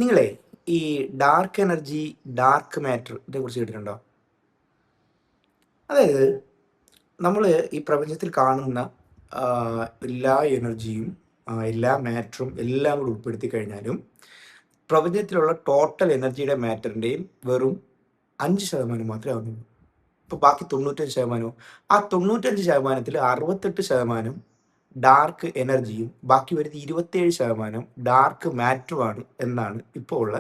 നിങ്ങളെ ഈ dark energy, dark matter ഇതേക്കുറിച്ച് കേട്ടിട്ടുണ്ടോ? അതായത് നമ്മൾ ഈ പ്രപഞ്ചത്തിൽ കാണുന്ന എല്ലാ എനർജിയും എല്ലാ മാറ്ററും എല്ലാം കൂടി ഉൾപ്പെടുത്തി കഴിഞ്ഞാലും പ്രപഞ്ചത്തിലുള്ള ടോട്ടൽ എനർജിയുടെ മാറ്ററിൻ്റെയും വെറും 5% മാത്രമേ ആവുന്നുള്ളൂ. ഇപ്പോൾ ബാക്കി 95% ആ 95%ത്തിൽ 68% ഡാർക്ക് എനർജിയും ബാക്കി വരുന്ന 27% ഡാർക്ക് മാറ്ററുമാണ് എന്നാണ് ഇപ്പോൾ ഉള്ള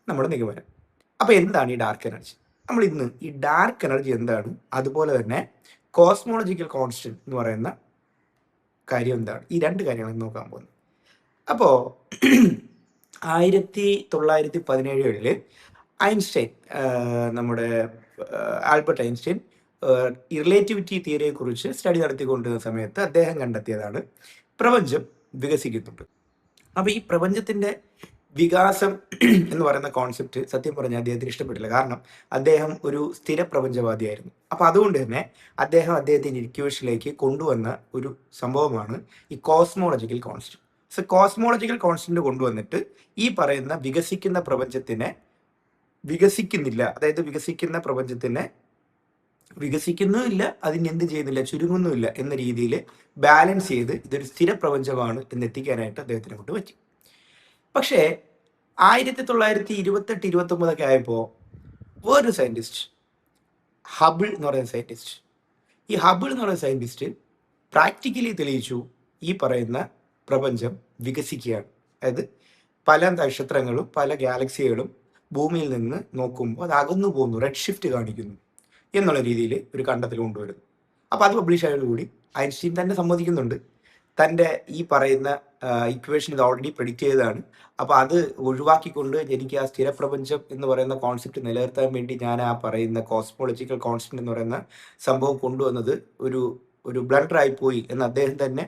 നമ്മുടെ നിഗമനം. അപ്പോൾ എന്താണ് ഈ ഡാർക്ക് എനർജി? നമ്മൾ ഇന്ന് ഈ ഡാർക്ക് എനർജി എന്താണ്, അതുപോലെ തന്നെ കോസ്മോളജിക്കൽ കോൺസ്റ്റന്റ് എന്ന് പറയുന്ന കാര്യം എന്താണ്, ഈ രണ്ട് കാര്യങ്ങളാണ് നോക്കാൻ പോകുന്നത്. അപ്പോൾ 1917 ഐൻസ്റ്റൈൻ, നമ്മുടെ ആൽബർട്ട് ഐൻസ്റ്റൈൻ റിലേറ്റിവിറ്റി തിയറിയെക്കുറിച്ച് സ്റ്റഡി നടത്തിക്കൊണ്ടിരുന്ന സമയത്ത് അദ്ദേഹം കണ്ടെത്തിയതാണ് പ്രപഞ്ചം വികസിക്കുന്നുണ്ട്. അപ്പോൾ ഈ പ്രപഞ്ചത്തിൻ്റെ വികാസം എന്ന് പറയുന്ന കോൺസെപ്റ്റ് സത്യം പറഞ്ഞാൽ അദ്ദേഹത്തിന് ഇഷ്ടപ്പെട്ടില്ല. കാരണം അദ്ദേഹം ഒരു സ്ഥിര പ്രപഞ്ചവാദിയായിരുന്നു. അപ്പോൾ അതുകൊണ്ട് തന്നെ അദ്ദേഹത്തിൻ്റെ ഇക്വേഷനിലേക്ക് കൊണ്ടുവന്ന ഒരു സംഭവമാണ് ഈ cosmological constant. So cosmological constant കൊണ്ടുവന്നിട്ട് ഈ പറയുന്ന വികസിക്കുന്ന പ്രപഞ്ചത്തിനെ വികസിക്കുന്നില്ല, അതായത് വികസിക്കുന്ന പ്രപഞ്ചത്തിനെ വികസിക്കുന്നുമില്ല, അതിന് എന്ത് ചെയ്യുന്നില്ല, ചുരുങ്ങുന്നുമില്ല എന്ന രീതിയിൽ ബാലൻസ് ചെയ്ത് ഇതൊരു സ്ഥിര പ്രപഞ്ചമാണ് എന്നെത്തിക്കാനായിട്ട് അദ്ദേഹത്തിനെ കൊണ്ട് പറ്റി. പക്ഷേ 1928-29 ആയപ്പോൾ വേറൊരു സയൻറ്റിസ്റ്റ്, ഹബിൾ എന്ന് പറയുന്ന സയൻറ്റിസ്റ്റ്, ഈ ഹബിൾ എന്ന് പറയുന്ന സയൻറ്റിസ്റ്റ് പ്രാക്ടിക്കലി തെളിയിച്ചു ഈ പറയുന്ന പ്രപഞ്ചം വികസിക്കുകയാണ്. അതായത് പല നക്ഷത്രങ്ങളും പല ഗാലക്സികളും ഭൂമിയിൽ നിന്ന് നോക്കുമ്പോൾ അത് അകന്നു പോകുന്നു, റെഡ് ഷിഫ്റ്റ് കാണിക്കുന്നു എന്നുള്ള രീതിയിൽ ഒരു കണ്ടെത്തൽ കൊണ്ടുവരുന്നു. അപ്പോൾ അത് പബ്ലിഷ് ആയതോടുകൂടി ഐൻസ്റ്റീൻ തന്നെ സമ്മതിക്കുന്നുണ്ട് തൻ്റെ ഈ പറയുന്ന ഇക്വേഷൻ ഇത് ഓൾറെഡി പ്രെഡിക്റ്റ് ചെയ്തതാണ്. അപ്പോൾ അത് ഒഴിവാക്കിക്കൊണ്ട് എനിക്ക് ആ സ്ഥിരപ്രപഞ്ചം എന്ന് പറയുന്ന കോൺസെപ്റ്റ് നിലനിർത്താൻ വേണ്ടി ഞാൻ ആ പറയുന്ന കോസ്മോളജിക്കൽ കോൺസ്റ്റന്റ് എന്ന് പറയുന്ന സംഭവം കൊണ്ടുവന്നത് ഒരു ബ്ലണ്ടർ ആയിപ്പോയി എന്ന് അദ്ദേഹം തന്നെ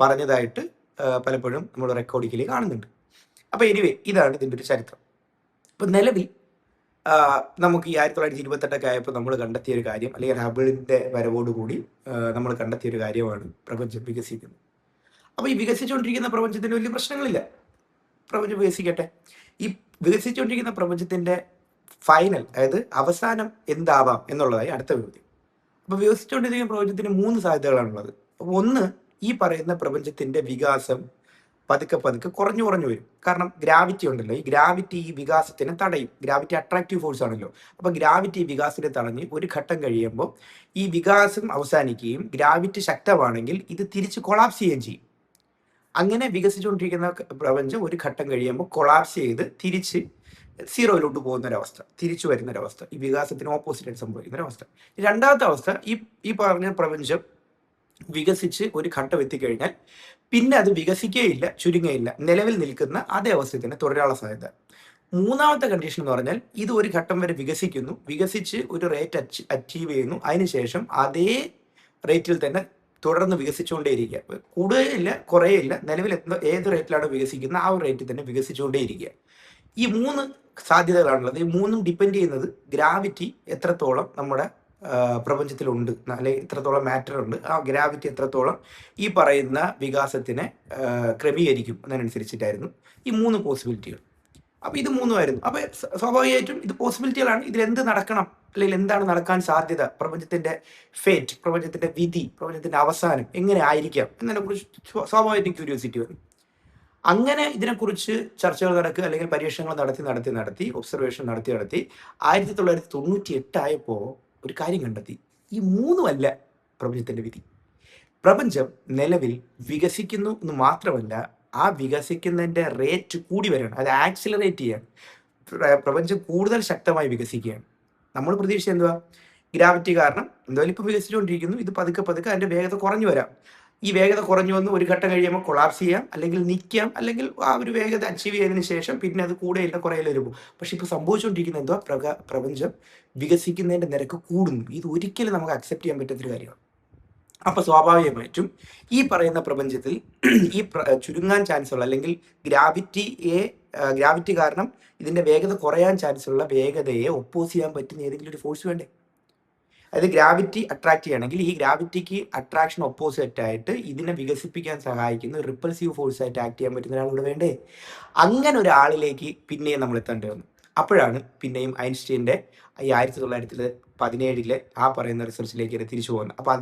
പറഞ്ഞതായിട്ട് പലപ്പോഴും നമ്മൾ റെക്കോർഡിക്കലി കാണുന്നുണ്ട്. അപ്പോൾ എനിവേ ഇതാണ് ഇതിൻ്റെ ഒരു ചരിത്രം. അപ്പോൾ നിലവിൽ നമുക്ക് ഈ 1928 ആയപ്പോൾ നമ്മൾ കണ്ടെത്തിയ ഒരു കാര്യം, അല്ലെങ്കിൽ ഹബിളിൻ്റെ വരവോടുകൂടി നമ്മൾ കണ്ടെത്തിയ ഒരു കാര്യമാണ് പ്രപഞ്ചം വികസിക്കുന്നത്. അപ്പോൾ ഈ വികസിച്ചുകൊണ്ടിരിക്കുന്ന പ്രപഞ്ചത്തിന് വലിയ പ്രശ്നങ്ങളില്ല, പ്രപഞ്ചം വികസിക്കട്ടെ. ഈ വികസിച്ചുകൊണ്ടിരിക്കുന്ന പ്രപഞ്ചത്തിൻ്റെ ഫൈനൽ, അതായത് അവസാനം എന്താവാം എന്നുള്ളതായി അടുത്ത ചോദ്യം. അപ്പോൾ വികസിച്ചുകൊണ്ടിരിക്കുന്ന പ്രപഞ്ചത്തിന് 3 സാധ്യതകളാണുള്ളത്. ഒന്ന്, ഈ പറയുന്ന പ്രപഞ്ചത്തിൻ്റെ വികാസം പതുക്കെ കുറഞ്ഞു വരും. കാരണം ഗ്രാവിറ്റി ഉണ്ടല്ലോ, ഈ ഗ്രാവിറ്റി ഈ വികാസത്തിനെ തടയും. ഗ്രാവിറ്റി അട്രാക്റ്റീവ് ഫോഴ്സ് ആണല്ലോ. അപ്പോൾ ഗ്രാവിറ്റി വികാസത്തെ തടഞ്ഞ് ഒരു ഘട്ടം കഴിയുമ്പോൾ ഈ വികാസം അവസാനിക്കുകയും ഗ്രാവിറ്റി ശക്തമാണെങ്കിൽ ഇത് തിരിച്ച് കൊളാപ്സ് ചെയ്യുകയും ചെയ്യും. അങ്ങനെ വികസിച്ചുകൊണ്ടിരിക്കുന്ന പ്രപഞ്ചം ഒരു ഘട്ടം കഴിയുമ്പോൾ കൊളാപ്സ് ചെയ്ത് തിരിച്ച് സീറോയിലോട്ട് പോകുന്നൊരവസ്ഥ, തിരിച്ചു വരുന്നൊരവസ്ഥ, ഈ വികാസത്തിന് ഓപ്പോസിറ്റായിട്ട് സംഭവിക്കുന്നൊരവസ്ഥ. രണ്ടാമത്തെ അവസ്ഥ, ഈ പറഞ്ഞ പ്രപഞ്ചം വികസിച്ച് ഒരു ഘട്ടം എത്തിക്കഴിഞ്ഞാൽ പിന്നെ അത് വികസിക്കുകയില്ല, ചുരുങ്ങയില്ല, നിലവിൽ നിൽക്കുന്ന അതേ അവസ്ഥയിൽ തന്നെ തുടരാനുള്ള സാധ്യത. മൂന്നാമത്തെ കണ്ടീഷൻ എന്ന് പറഞ്ഞാൽ ഇത് ഒരു ഘട്ടം വരെ വികസിച്ച് ഒരു റേറ്റ് അച്ചീവ് ചെയ്യുന്നു, അതിനുശേഷം അതേ റേറ്റിൽ തന്നെ തുടർന്ന് വികസിച്ചുകൊണ്ടേയിരിക്കുക, കൂടുകയില്ല, കുറയില്ല, നിലവിൽ ഏത് റേറ്റിലാണ് വികസിക്കുന്നത് ആ ഒരു റേറ്റിൽ തന്നെ വികസിച്ചുകൊണ്ടേയിരിക്കുക. ഈ 3 സാധ്യതകളാണുള്ളത്. ഈ 3ഉം ഡിപ്പെൻഡ് ചെയ്യുന്നത് ഗ്രാവിറ്റി എത്രത്തോളം നമ്മുടെ പ്രപഞ്ചത്തിലുണ്ട്, അല്ലെങ്കിൽ എത്രത്തോളം മാറ്റർ ഉണ്ട്, ആ ഗ്രാവിറ്റി എത്രത്തോളം ഈ പറയുന്ന വികാസത്തിനെ ക്രമീകരിക്കും എന്നതിനനുസരിച്ചിട്ടായിരുന്നു ഈ 3 പോസിബിലിറ്റികൾ. അപ്പോൾ ഇത് 3ആയിരുന്നു. അപ്പോൾ സ്വാഭാവികമായിട്ടും ഇത് പോസിബിലിറ്റികളാണ്. ഇതിലെന്ത് നടക്കണം, അല്ലെങ്കിൽ എന്താണ് നടക്കാൻ സാധ്യത, പ്രപഞ്ചത്തിൻ്റെ ഫേറ്റ്, പ്രപഞ്ചത്തിൻ്റെ വിധി, പ്രപഞ്ചത്തിൻ്റെ അവസാനം എങ്ങനെ ആയിരിക്കാം എന്നതിനെക്കുറിച്ച് സ്വാഭാവികമായിട്ടും ക്യൂരിയോസിറ്റി വരും. അങ്ങനെ ഇതിനെക്കുറിച്ച് ചർച്ചകൾ നടക്കുക, അല്ലെങ്കിൽ പരീക്ഷണങ്ങൾ നടത്തി ഒബ്സർവേഷൻ നടത്തി 1998 ആയപ്പോൾ ഒരു കാര്യം കണ്ടെത്തി. ഈ 3ഉമല്ല പ്രപഞ്ചത്തിൻ്റെ വിധി. പ്രപഞ്ചം നിലവിൽ വികസിക്കുന്നു എന്ന് മാത്രമല്ല, ആ വികസിക്കുന്നതിൻ്റെ റേറ്റ് കൂടി വരികയാണ്, അത് ആക്സിലറേറ്റ് ചെയ്യാണ്. പ്രപഞ്ചം കൂടുതൽ ശക്തമായി വികസിക്കുകയാണ്. നമ്മൾ പ്രതീക്ഷ എന്തുവാ, ഗ്രാവിറ്റി കാരണം എന്തായാലും ഇപ്പോൾ വികസിച്ചുകൊണ്ടിരിക്കുന്നു, ഇത് പതുക്കെ അതിൻ്റെ വേഗത കുറഞ്ഞു വരാം. ഈ വേഗത കുറഞ്ഞു വന്ന് ഒരു ഘട്ടം കഴിയുമ്പോൾ കൊളാപ്സ് ചെയ്യാം, അല്ലെങ്കിൽ നിൽക്കാം, അല്ലെങ്കിൽ ആ ഒരു വേഗത അച്ചീവ് ചെയ്തതിന് ശേഷം പിന്നെ അത് കൂടെയില്ല, കുറയില്ല വരുമ്പോൾ. പക്ഷെ ഇപ്പോൾ സംഭവിച്ചുകൊണ്ടിരിക്കുന്ന എന്തുവാ, പ്രപഞ്ചം വികസിക്കുന്നതിൻ്റെ നിരക്ക് കൂടുന്നു. ഇത് ഒരിക്കലും നമുക്ക് അക്സെപ്റ്റ് ചെയ്യാൻ പറ്റാത്തൊരു കാര്യമാണ്. അപ്പോൾ സ്വാഭാവികമായിട്ടും ഈ പറയുന്ന പ്രപഞ്ചത്തിൽ ഈ ചുരുങ്ങാൻ ചാൻസ് ഉള്ള, അല്ലെങ്കിൽ ഗ്രാവിറ്റി കാരണം ഇതിൻ്റെ വേഗത കുറയാൻ ചാൻസ് ഉള്ള വേഗതയെ ഒപ്പോസ് ചെയ്യാൻ പറ്റുന്ന ഏതെങ്കിലും ഒരു ഫോഴ്സ് വേണ്ടേ? അതായത് ഗ്രാവിറ്റി അട്രാക്ട് ചെയ്യണമെങ്കിൽ ഈ ഗ്രാവിറ്റിക്ക് അട്രാക്ഷൻ ഓപ്പോസിറ്റ് ആയിട്ട് ഇതിനെ വികസിപ്പിക്കാൻ സഹായിക്കുന്ന റിപ്പൾസീവ് ഫോഴ്സ് ആയിട്ട് ആക്ട് ചെയ്യാൻ പറ്റുന്ന ഒരാൾ ഇവിടെ വേണ്ടേ? അങ്ങനെ ഒരാളിലേക്ക് പിന്നെയും നമ്മൾ എത്തേണ്ടി വന്നു. അപ്പോഴാണ് പിന്നെയും ഐൻസ്റ്റീൻ്റെ ഈ 1917 ആ പറയുന്ന റിസർച്ചിലേക്ക് തിരിച്ചു പോകുന്നത്. അപ്പോൾ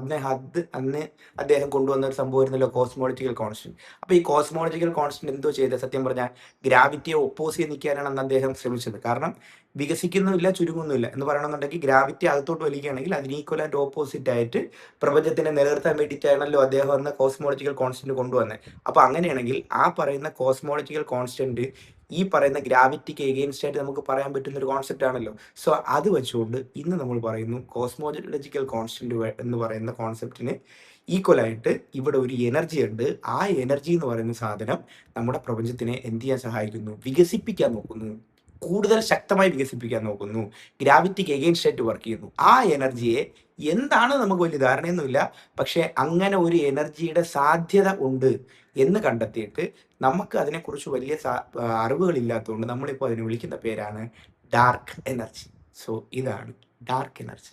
അന്ന് അദ്ദേഹം കൊണ്ടുവന്ന ഒരു സംഭവമായിരുന്നല്ലോ കോസ്മോളജിക്കൽ കോൺസ്റ്റന്റ്. അപ്പോൾ ഈ കോസ്മോളജിക്കൽ കോൺസ്റ്റന്റ് എന്തോ ചെയ്തത്? സത്യം പറഞ്ഞാൽ ഗ്രാവിറ്റിയെ ഒപ്പോസ് ചെയ്ത് നിൽക്കാനാണ് അന്ന് അദ്ദേഹം ശ്രമിച്ചത്. കാരണം വികസിക്കുന്നുമില്ല, ചുരുങ്ങുന്നുമില്ല എന്ന് പറയണമെന്നുണ്ടെങ്കിൽ ഗ്രാവിറ്റി അകത്തോട്ട് വലിക്കുകയാണെങ്കിൽ അതിന് ഈക്വൽ ആൻഡ് ഓപ്പോസിറ്റ് ആയിട്ട് പ്രപഞ്ചത്തിനെ നിലനിർത്താൻ വേണ്ടിയിട്ടാണല്ലോ അദ്ദേഹം അന്ന് കോസ്മോളജിക്കൽ കോൺസ്റ്റന്റ് കൊണ്ടുവന്നത്. അപ്പോൾ അങ്ങനെയാണെങ്കിൽ ആ പറയുന്ന കോസ്മോളജിക്കൽ കോൺസ്റ്റന്റ് ഈ പറയുന്ന ഗ്രാവിറ്റിക്ക് എഗെയിൻസ്റ്റ് ആയിട്ട് നമുക്ക് പറയാൻ പറ്റുന്ന ഒരു കോൺസെപ്റ്റ് ആണല്ലോ. സോ അത് വെച്ചുകൊണ്ട് ഇന്ന് നമ്മൾ പറയുന്നു കോസ്മോളജിക്കൽ കോൺസ്റ്റന്റ് എന്ന് പറയുന്ന കോൺസെപ്റ്റിന് ഈക്വൽ ആയിട്ട് ഇവിടെ ഒരു എനർജി ഉണ്ട്. ആ എനർജി എന്ന് പറയുന്ന സാധനം നമ്മുടെ പ്രപഞ്ചത്തിനെ എന്ത് ചെയ്യാൻ സഹായിക്കുന്നു? വികസിപ്പിക്കാൻ നോക്കുന്നു, കൂടുതൽ ശക്തമായി വികസിപ്പിക്കാൻ നോക്കുന്നു, ഗ്രാവിറ്റിക്ക് എഗെയിൻസ്റ്റ് ആയിട്ട് വർക്ക് ചെയ്യുന്നു. ആ എനർജിയെ എന്താണ് നമുക്ക് വലിയ ധാരണയൊന്നുമില്ല, പക്ഷേ അങ്ങനെ ഒരു എനർജിയുടെ സാധ്യത ഉണ്ട് എന്ന് കണ്ടെത്തിയിട്ട് നമുക്ക് അതിനെക്കുറിച്ച് വലിയ അറിവുകളില്ലാത്തതുകൊണ്ട് നമ്മളിപ്പോൾ അതിനെ വിളിക്കുന്ന പേരാണ് ഡാർക്ക് എനർജി. സോ ഇതാണ് ഡാർക്ക് എനർജി.